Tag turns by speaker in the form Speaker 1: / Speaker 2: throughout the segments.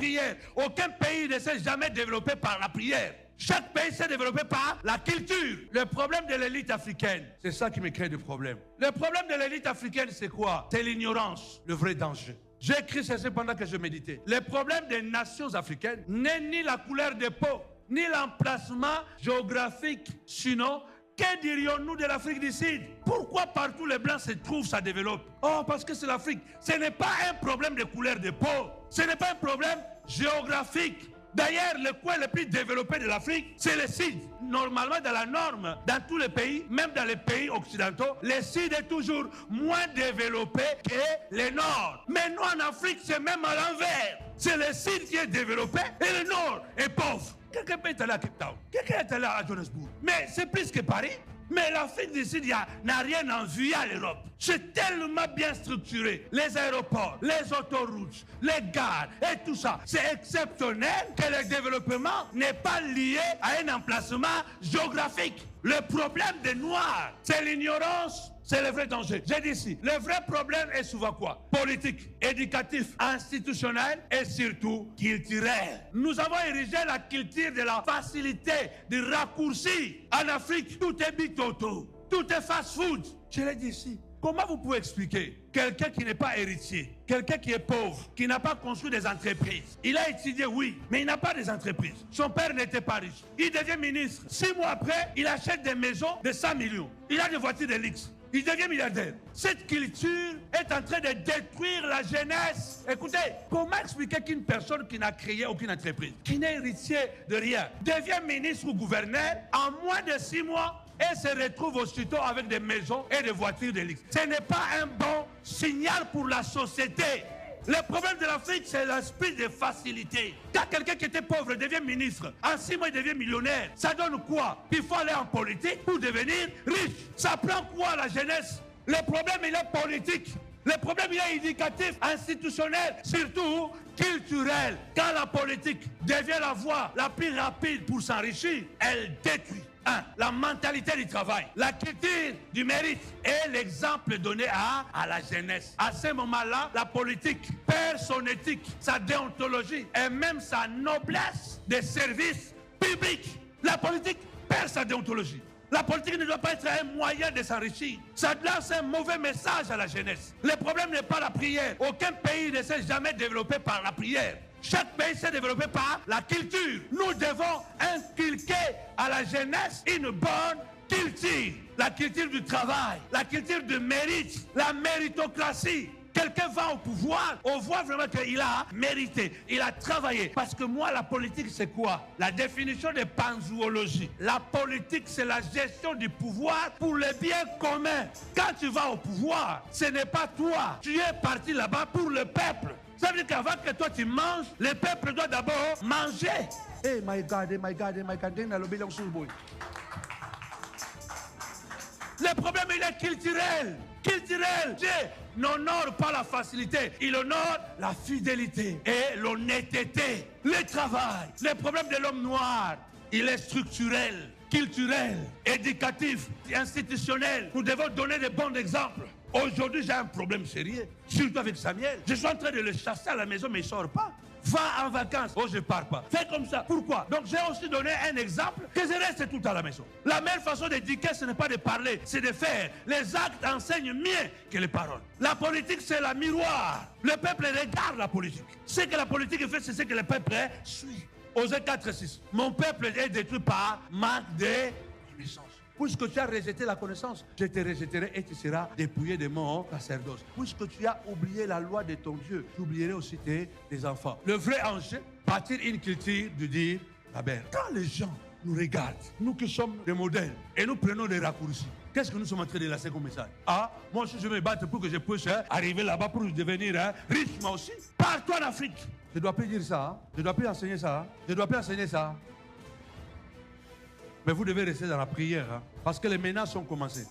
Speaker 1: prière. Aucun pays ne s'est jamais développé par la prière. Chaque pays s'est développé par la culture. Le problème de l'élite africaine, c'est ça qui me crée des problèmes. Le problème de l'élite africaine, c'est quoi? C'est l'ignorance, le vrai danger. J'ai écrit ceci pendant que je méditais. Le problème des nations africaines n'est ni la couleur de peau, ni l'emplacement géographique, sinon, que dirions-nous de l'Afrique du Sud? Pourquoi partout les Blancs se trouvent, ça développe? Oh, parce que c'est l'Afrique. Ce n'est pas un problème de couleur de peau. Ce n'est pas un problème géographique. D'ailleurs, le coin le plus développé de l'Afrique, c'est le Sud. Normalement, dans la norme, dans tous les pays, même dans les pays occidentaux, le Sud est toujours moins développé que le Nord. Mais nous, en Afrique, c'est même à l'envers. C'est le Sud qui est développé et le Nord est pauvre. Quelqu'un peut être allé à Cape Town, quelqu'un est allé à Johannesburg. Mais c'est plus que Paris. Mais l'Afrique du Sud n'a rien envié à l'Europe. C'est tellement bien structuré. Les aéroports, les autoroutes, les gares et tout ça. C'est exceptionnel que le développement n'est pas lié à un emplacement géographique. Le problème des Noirs, c'est l'ignorance. C'est le vrai danger. J'ai dit ici, le vrai problème est souvent quoi? Politique, éducatif, institutionnel et surtout culturel. Nous avons érigé la culture de la facilité, du raccourci. En Afrique, tout est bitoto, tout est fast-food. Je l'ai dit ici. Comment vous pouvez expliquer quelqu'un qui n'est pas héritier, quelqu'un qui est pauvre, qui n'a pas construit des entreprises? Il a étudié, oui, mais il n'a pas des entreprises. Son père n'était pas riche. Il devient ministre. 6 mois après, il achète des maisons de 100 millions. Il a des voitures de luxe. Il devient milliardaire. Cette culture est en train de détruire la jeunesse. Écoutez, comment expliquer qu'une personne qui n'a créé aucune entreprise, qui n'est héritier de rien, devient ministre ou gouverneur en moins de 6 mois et se retrouve aussitôt avec des maisons et des voitures de luxe? Ce n'est pas un bon signal pour la société. Le problème de l'Afrique, c'est l'esprit de facilité. Quand quelqu'un qui était pauvre devient ministre, en 6 mois il devient millionnaire, ça donne quoi? Il faut aller en politique pour devenir riche. Ça prend quoi la jeunesse? Le problème il est politique. Le problème il est éducatif, institutionnel, surtout culturel. Quand la politique devient la voie la plus rapide pour s'enrichir, elle détruit. 1. La mentalité du travail, la culture du mérite et l'exemple donné à la jeunesse. À ce moment-là, la politique perd son éthique, sa déontologie et même sa noblesse des services publics. La politique perd sa déontologie. La politique ne doit pas être un moyen de s'enrichir. Ça lance un mauvais message à la jeunesse. Le problème n'est pas la prière. Aucun pays ne s'est jamais développé par la prière. Chaque pays s'est développé par la culture. Nous devons inculquer à la jeunesse une bonne culture. La culture du travail, la culture du mérite, la méritocratie. Quelqu'un va au pouvoir, on voit vraiment qu'il a mérité, il a travaillé. Parce que moi, la politique, c'est quoi? La définition de panzoologie. La politique, c'est la gestion du pouvoir pour le bien commun. Quand tu vas au pouvoir, ce n'est pas toi. Tu es parti là-bas pour le peuple. Ça veut dire qu'avant que toi tu manges, le peuple doit d'abord manger.
Speaker 2: Hey, my God, my God, my God,
Speaker 1: le problème, il est culturel. Culturel. Dieu n'honore pas la facilité, il honore la fidélité et l'honnêteté. Le travail. Le problème de l'homme noir, il est structurel, culturel, éducatif, institutionnel. Nous devons donner de bons exemples. Aujourd'hui, j'ai un problème sérieux, surtout avec Samuel. Je suis en train de le chasser à la maison, mais il ne sort pas. Va en vacances. Oh, je ne pars pas. Fais comme ça. Pourquoi? Donc, j'ai aussi donné un exemple que je reste tout à la maison. La meilleure façon d'éduquer, ce n'est pas de parler, c'est de faire. Les actes enseignent mieux que les paroles. La politique, c'est la miroir. Le peuple regarde la politique. Ce que la politique fait, c'est ce que le peuple suit. Osée 4:6. Mon peuple est détruit par manque de connaissance. Puisque tu as rejeté la connaissance, je te rejetterai et tu seras dépouillé de mon sacerdoce. Puisque tu as oublié la loi de ton Dieu, tu oublieras aussi tes enfants. Le vrai enjeu, bâtir une culture de dire la belle. Quand les gens nous regardent, nous qui sommes des modèles, et nous prenons des raccourcis, qu'est-ce que nous sommes en train de lancer comme message? Ah, moi aussi je vais me battre pour que je puisse arriver là-bas pour devenir riche moi aussi. Partout en Afrique. Je ne dois plus dire ça, je ne dois plus enseigner ça, je ne dois plus enseigner ça. Mais vous devez rester dans la prière, parce que les menaces ont commencé.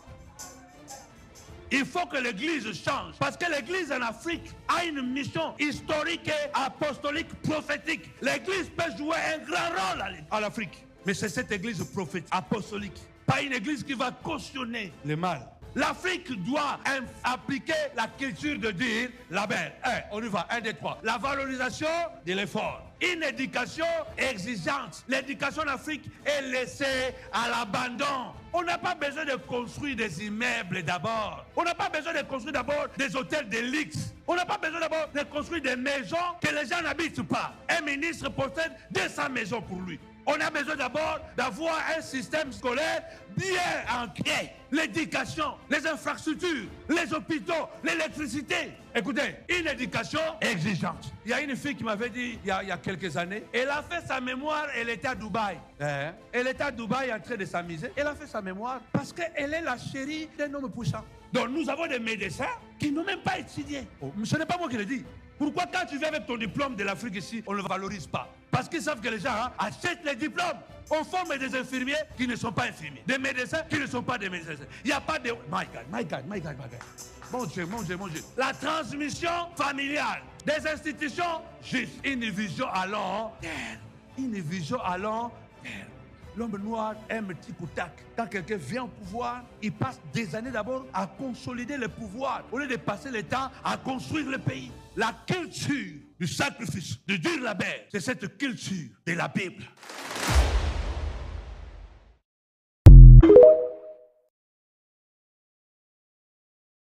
Speaker 1: Il faut que l'Église change, parce que l'Église en Afrique a une mission historique, apostolique, prophétique. L'Église peut jouer un grand rôle en Afrique. Mais c'est cette Église prophétique, apostolique, pas une Église qui va cautionner le mal. L'Afrique doit appliquer la culture de dire la belle. On y va, 1, 2, 3. La valorisation de l'effort. Une éducation exigeante. L'éducation en Afrique est laissée à l'abandon. On n'a pas besoin de construire des immeubles d'abord. On n'a pas besoin de construire d'abord des hôtels de luxe. On n'a pas besoin d'abord de construire des maisons que les gens n'habitent pas. Un ministre possède 200 maisons pour lui. On a besoin d'abord d'avoir un système scolaire bien ancré. L'éducation, les infrastructures, les hôpitaux, l'électricité. Écoutez, une éducation exigeante. Il y a une fille qui m'avait dit il y a quelques années, elle a fait sa mémoire, elle était à Dubaï. Elle était à Dubaï en train de s'amuser. Elle a fait sa mémoire parce qu'elle est la chérie d'un homme puissant. Donc nous avons des médecins qui n'ont même pas étudié. Ce n'est pas moi qui le dis. Pourquoi quand tu viens avec ton diplôme de l'Afrique ici, on ne le valorise pas? Parce qu'ils savent que les gens achètent les diplômes. On forme des infirmiers qui ne sont pas infirmiers. Des médecins qui ne sont pas des médecins. Il n'y a pas de... My God. Mon Dieu. La transmission familiale des institutions justes. Une vision à long terme. L'homme noir aime tic-tac. Quand quelqu'un vient au pouvoir, il passe des années d'abord à consolider le pouvoir, au lieu de passer le temps à construire le pays. La culture du sacrifice, de dire la belle, c'est cette culture de la Bible.